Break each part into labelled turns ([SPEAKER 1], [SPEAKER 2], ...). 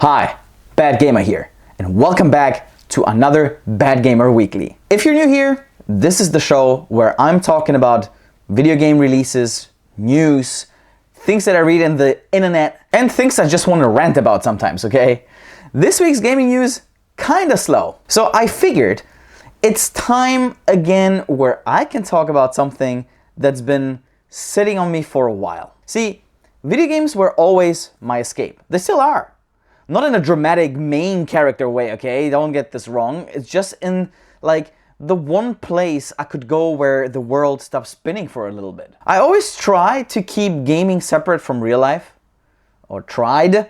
[SPEAKER 1] Hi, Bad Gamer here, and welcome back to another Bad Gamer Weekly. If you're new here, this is the show where I'm talking about video game releases, news, things that I read in the internet, and things I just want to rant about sometimes, okay? This week's gaming news, kinda slow. So I figured it's time again where I can talk about something that's been sitting on me for a while. See, video games were always my escape. They still are. Not in a dramatic main character way, okay? Don't get this wrong. It's just in, like, the one place I could go where the world stops spinning for a little bit. I always try to keep gaming separate from real life. Or tried.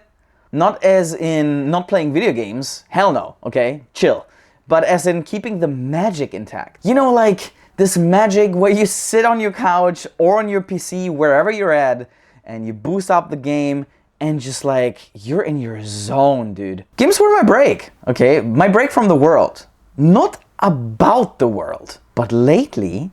[SPEAKER 1] Not as in not playing video games. Hell no, okay? Chill. But as in keeping the magic intact. You know, like this magic where you sit on your couch or on your PC, wherever you're at, and you boost up the game and just like, you're in your zone, dude. Games were my break, okay? My break from the world. Not about the world. But lately,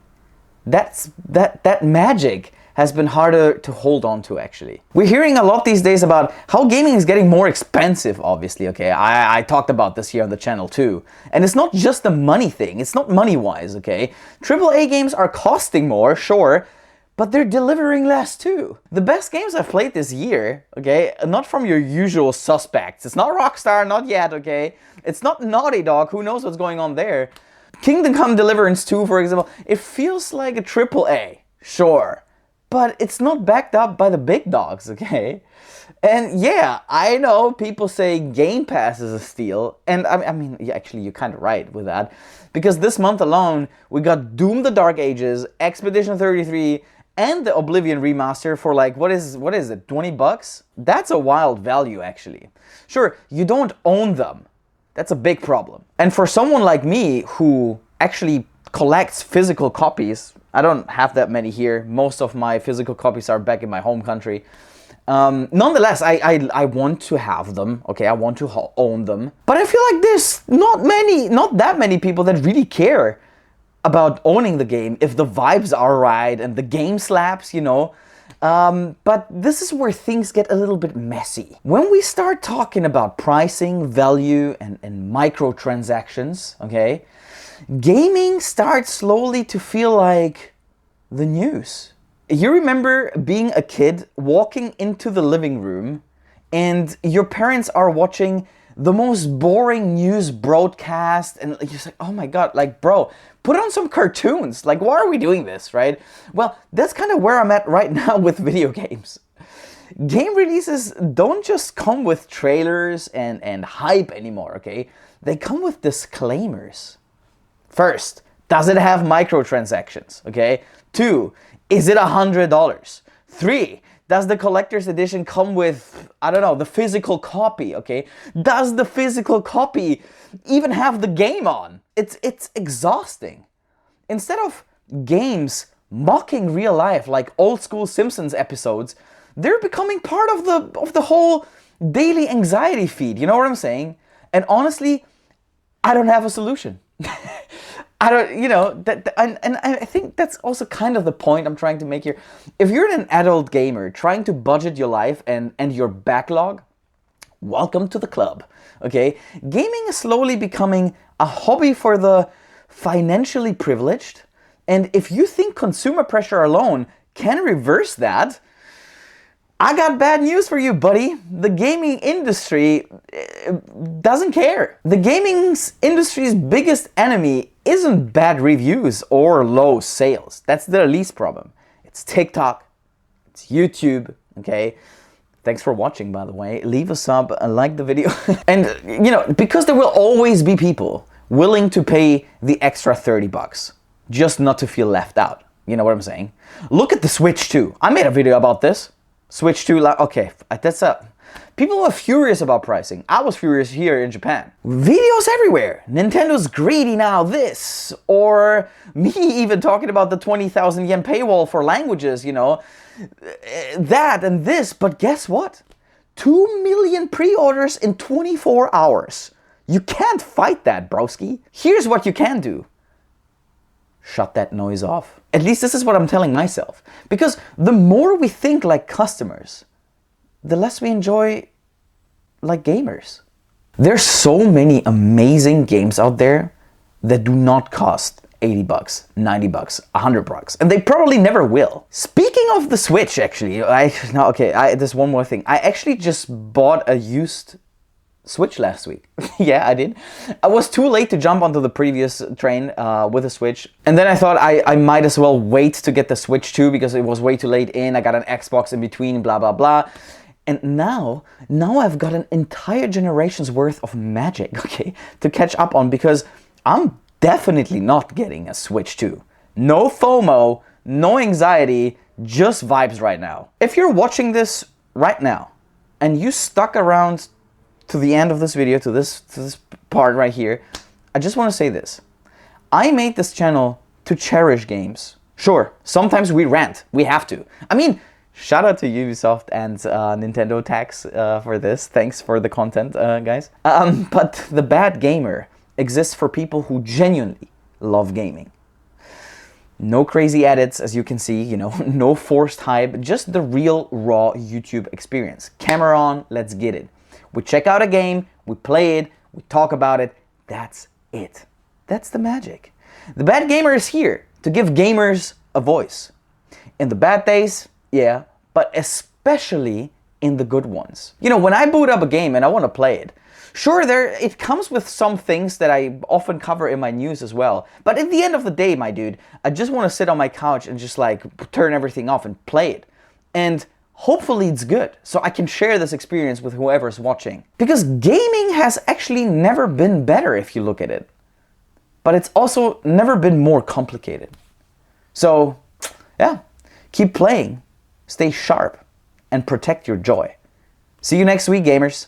[SPEAKER 1] that magic has been harder to hold on to, actually. We're hearing a lot these days about how gaming is getting more expensive, obviously, okay? I talked about this here on the channel too. And it's not just a money thing. It's not money-wise, okay? AAA games are costing more, sure, but they're delivering less too. The best games I've played this year, okay, not from your usual suspects. It's not Rockstar, not yet, okay? It's not Naughty Dog, who knows what's going on there. Kingdom Come Deliverance 2, for example, it feels like a AAA, sure. But it's not backed up by the big dogs, okay? And yeah, I know people say Game Pass is a steal. And I mean, yeah, actually, you're kind of right with that. Because this month alone, we got Doom the Dark Ages, Expedition 33, and the Oblivion remaster for like, what is it, 20 bucks? That's a wild value, actually. Sure, you don't own them. That's a big problem. And for someone like me who actually collects physical copies, I don't have that many here. Most of my physical copies are back in my home country. Nonetheless, I want to have them, okay? I want to own them. But I feel like there's not that many people that really care about owning the game if the vibes are right and the game slaps, you know. But this is where things get a little bit messy. When we start talking about pricing, value, and microtransactions, okay, gaming starts slowly to feel like the news. You remember being a kid, walking into the living room, and your parents are watching the most boring news broadcast, and you're just like, oh my god, like, bro, put on some cartoons. Like, why are we doing this, right? Well, that's kind of where I'm at right now with video games. Game releases don't just come with trailers and hype anymore, okay? They come with disclaimers. First, does it have microtransactions, okay? 2, is it $100? 3, does the collector's edition come with, I don't know, the physical copy, okay? Does the physical copy even have the game on? It's exhausting. Instead of games mocking real life like old school Simpsons episodes, they're becoming part of the whole daily anxiety feed, you know what I'm saying? And honestly, I don't have a solution. I don't, you know, and I think that's also kind of the point I'm trying to make here. If you're an adult gamer trying to budget your life and your backlog, welcome to the club, okay? Gaming is slowly becoming a hobby for the financially privileged, and if you think consumer pressure alone can reverse that, I got bad news for you, buddy. The gaming industry doesn't care. The gaming industry's biggest enemy isn't bad reviews or low sales. That's their least problem. It's TikTok, it's YouTube, okay? Thanks for watching, by the way. Leave a sub and like the video. And, you know, because there will always be people willing to pay the extra 30 bucks just not to feel left out. You know what I'm saying? Look at the Switch 2. I made a video about this. Switch 2, okay, that's up. People were furious about pricing. I was furious here in Japan. Videos everywhere. Nintendo's greedy now, this. Or me even talking about the 20,000 yen paywall for languages, you know. That and this, but guess what? 2 million pre-orders in 24 hours. You can't fight that, broski. Here's what you can do. Shut that noise off. At least this is what I'm telling myself. Because the more we think like customers, the less we enjoy like gamers. There's so many amazing games out there that do not cost 80 bucks, 90 bucks, 100 bucks, and they probably never will. Speaking of the Switch, actually, there's one more thing. I actually just bought a used Switch last week. Yeah, I did. I was too late to jump onto the previous train with the Switch. And then I thought I might as well wait to get the Switch 2 because it was way too late in. I got an Xbox in between, blah, blah, blah. And now I've got an entire generation's worth of magic, okay, to catch up on, because I'm definitely not getting a Switch 2. No FOMO, no anxiety, just vibes right now. If you're watching this right now and you stuck around to the end of this video, to this part right here, I just want to say this. I made this channel to cherish games. Sure, sometimes we rant. We have to. I mean, shout out to Ubisoft and Nintendo tax for this. Thanks for the content, guys. But the bad gamer exists for people who genuinely love gaming. No crazy edits, as you can see, you know, no forced hype, just the real raw YouTube experience. Camera on, let's get it. We check out a game, we play it, we talk about it, that's it. That's the magic. The bad gamer is here to give gamers a voice. In the bad days, yeah, but especially in the good ones. You know, when I boot up a game and I want to play it, sure, it comes with some things that I often cover in my news as well. But at the end of the day, my dude, I just want to sit on my couch and just like turn everything off and play it. And hopefully it's good, so I can share this experience with whoever's watching. Because gaming has actually never been better if you look at it. But it's also never been more complicated. So, yeah, keep playing, stay sharp, and protect your joy. See you next week, gamers.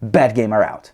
[SPEAKER 1] Bad Gamer out.